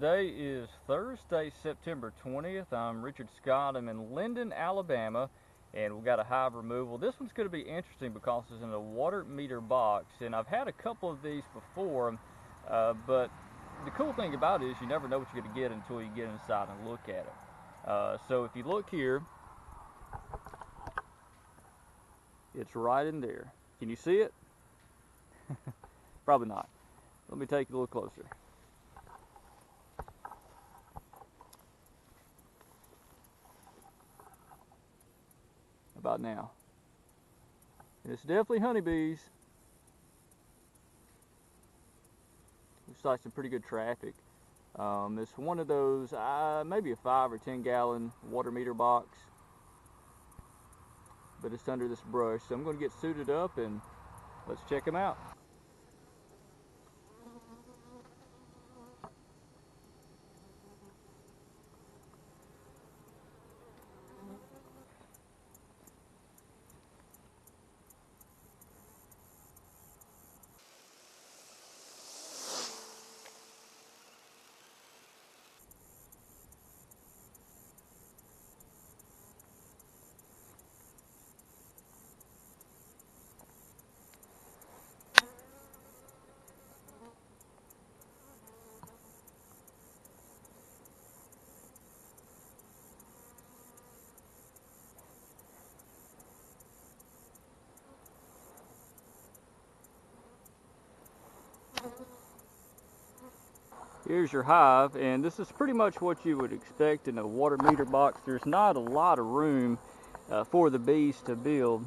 Today is Thursday, September 20th. I'm Richard Scott. I'm in Linden, Alabama, and we've got a hive removal. This one's going to be interesting because it's in a water meter box, and I've had a couple of these before, but the cool thing about it is you never know what you're going to get until you get inside and look at it. So if you look here, it's right in there. Can you see it? Probably not. Let me take you a little closer. About now. And it's definitely honeybees. Looks like some pretty good traffic. It's one of those, maybe a 5 or 10 gallon water meter box, but it's under this brush. So I'm going to get suited up and let's check them out. Here's your hive, and this is pretty much what you would expect in a water meter box. There's not a lot of room for the bees to build,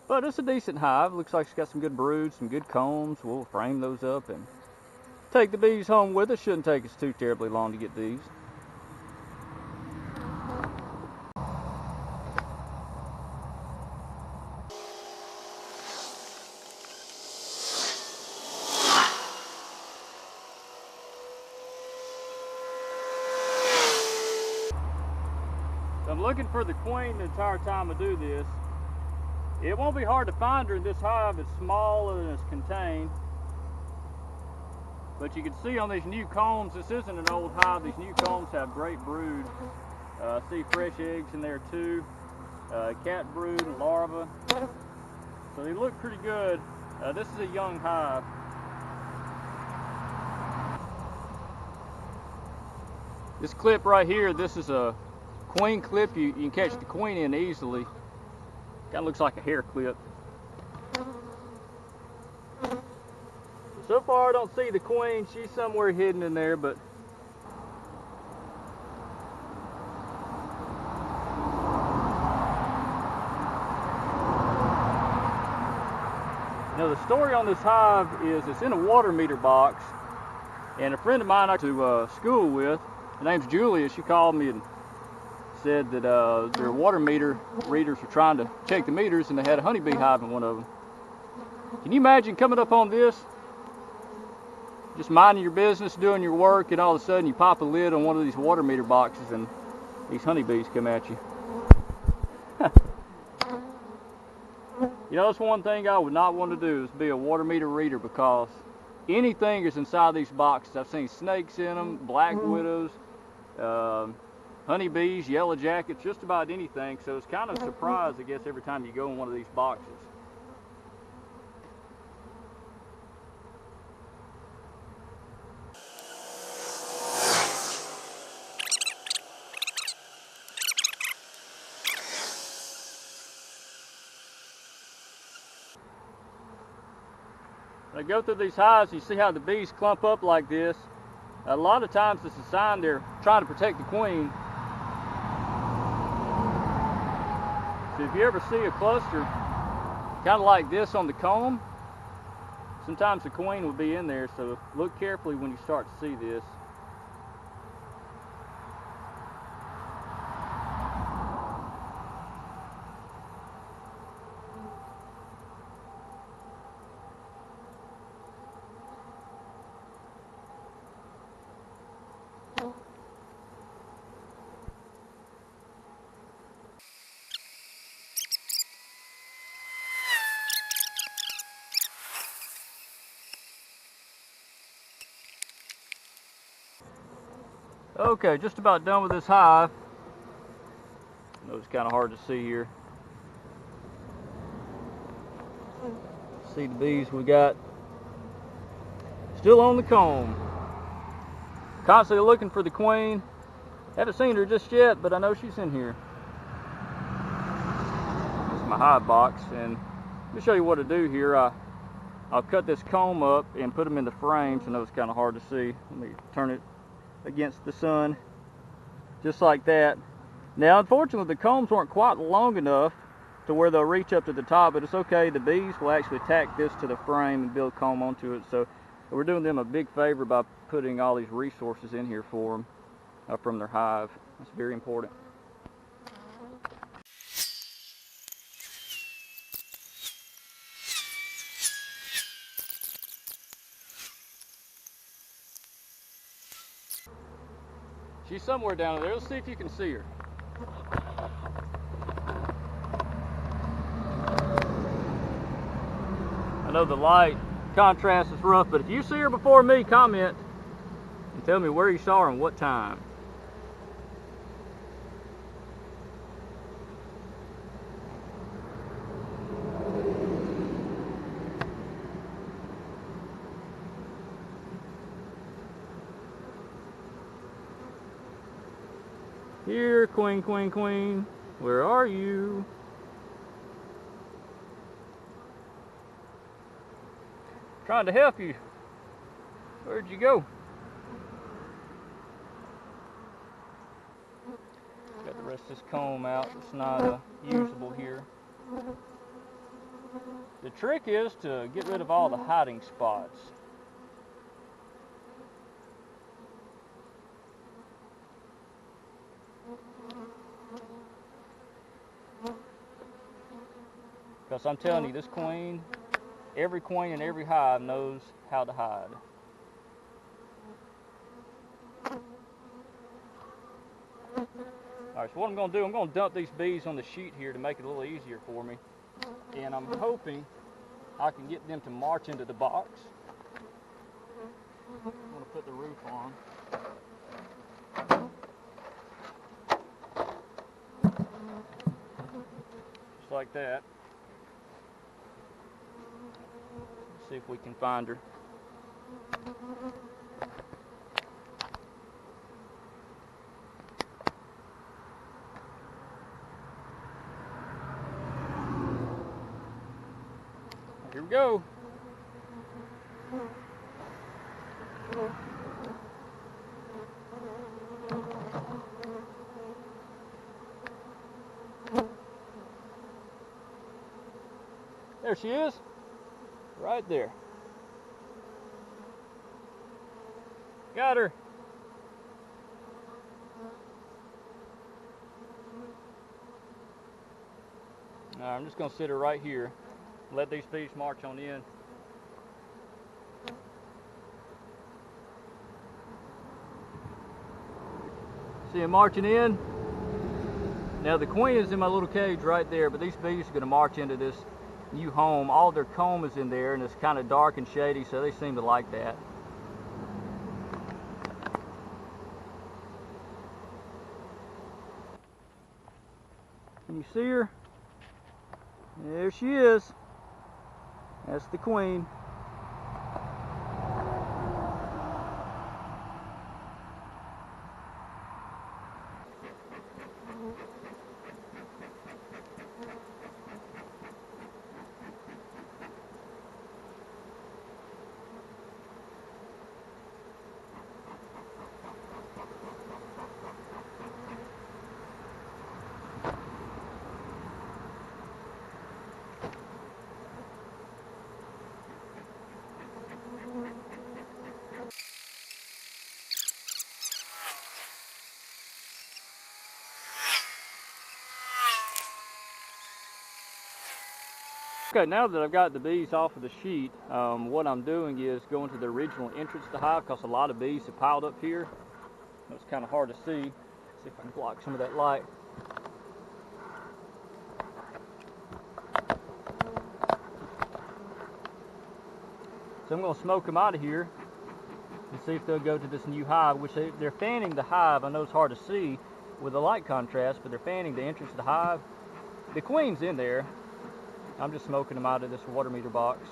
but it's a decent hive. Looks like it's got some good broods, some good combs. We'll frame those up and take the bees home with us. Shouldn't take us too terribly long to get these. I'm looking for the queen the entire time I do this. It won't be hard to find her in this hive. It's small and it's contained. But you can see on these new combs, this isn't an old hive. These new combs have great brood. I see fresh eggs in there too. Cat brood and larvae. So they look pretty good. This is a young hive. This clip right here, this is a queen clip. You can catch the queen in easily. Kind of looks like a hair clip. So far I don't see the queen. She's somewhere hidden in there, but now the story on this hive is it's in a water meter box, and a friend of mine I went to school with, her name's Julia, she called me and said that their water meter readers were trying to check the meters and they had a honeybee hive in one of them. Can you imagine coming up on this, just minding your business, doing your work, and all of a sudden you pop a lid on one of these water meter boxes and these honeybees come at you? You know, that's one thing I would not want to do, is be a water meter reader, because anything is inside these boxes. I've seen snakes in them, black widows, honeybees, yellow jackets, just about anything. So it's kind of a surprise, I guess, every time you go in one of these boxes. When I go through these hives, you see how the bees clump up like this. A lot of times it's a sign they're trying to protect the queen. So if you ever see a cluster kind of like this on the comb, sometimes the queen will be in there, so look carefully when you start to see this. Okay, just about done with this hive. I know it's kind of hard to see here. See the bees we got still on the comb. Constantly looking for the queen. Haven't seen her just yet, but I know she's in here. This is my hive box, and let me show you what to do here. I'll cut this comb up and put them in the frames. I know it's kind of hard to see. Let me turn it against the sun, just like that. Now, unfortunately, the combs weren't quite long enough to where they'll reach up to the top, but it's okay. The bees will actually tack this to the frame and build comb onto it. So we're doing them a big favor by putting all these resources in here for them from their hive. That's very important. She's somewhere down there. Let's see if you can see her. I know the light contrast is rough, but if you see her before me, comment and tell me where you saw her and what time. Here, queen, queen, queen, where are you? Trying to help you. Where'd you go? Got the rest of this comb out. It's not usable here. The trick is to get rid of all the hiding spots. Because I'm telling you, this queen, every queen in every hive knows how to hide. Alright, so what I'm going to do, I'm going to dump these bees on the sheet here to make it a little easier for me. And I'm hoping I can get them to march into the box. I'm going to put the roof on. Just like that. Let's see if we can find her. Here we go. There she is, right there. Got her. Now I'm just going to sit her right here. Let these bees march on in. See them marching in? Now the queen is in my little cage right there, but these bees are going to march into this new home. All their comb is in there, and it's kind of dark and shady, so they seem to like that. Can you see her? There she is. That's the queen. Okay, now that I've got the bees off of the sheet, what I'm doing is going to the original entrance to the hive, because a lot of bees have piled up here. It's kind of hard to see. See if I can block some of that light. So I'm going to smoke them out of here to see if they'll go to this new hive, which they're fanning the hive. I know it's hard to see with the light contrast, but they're fanning the entrance to the hive. The queen's in there. I'm just smoking them out of this water meter box.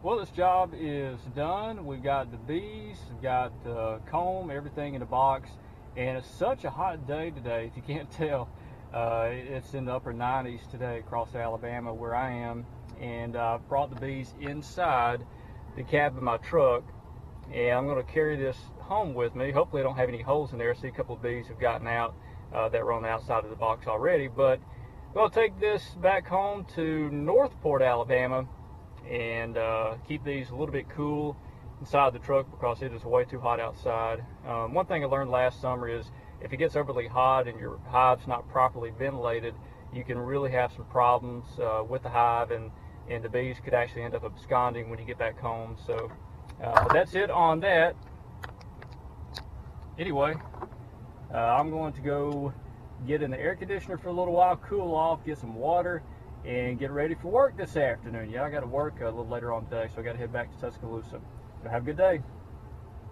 Well, this job is done. We've got the bees, we've got the comb, everything in the box, and it's such a hot day today, if you can't tell. It's in the upper 90s today across Alabama where I am, and I brought the bees inside the cab of my truck, and I'm going to carry this home with me. Hopefully I don't have any holes in there. I see a couple of bees have gotten out that were on the outside of the box already, but I'm going to take this back home to Northport, Alabama, and keep these a little bit cool inside the truck because it is way too hot outside. One thing I learned last summer is if it gets overly hot and your hive's not properly ventilated, you can really have some problems with the hive, and the bees could actually end up absconding when you get back home. So that's it on that. Anyway, I'm going to go get in the air conditioner for a little while, cool off, get some water, and get ready for work this afternoon. Yeah, I got to work a little later on today, so I got to head back to Tuscaloosa. So have a good day.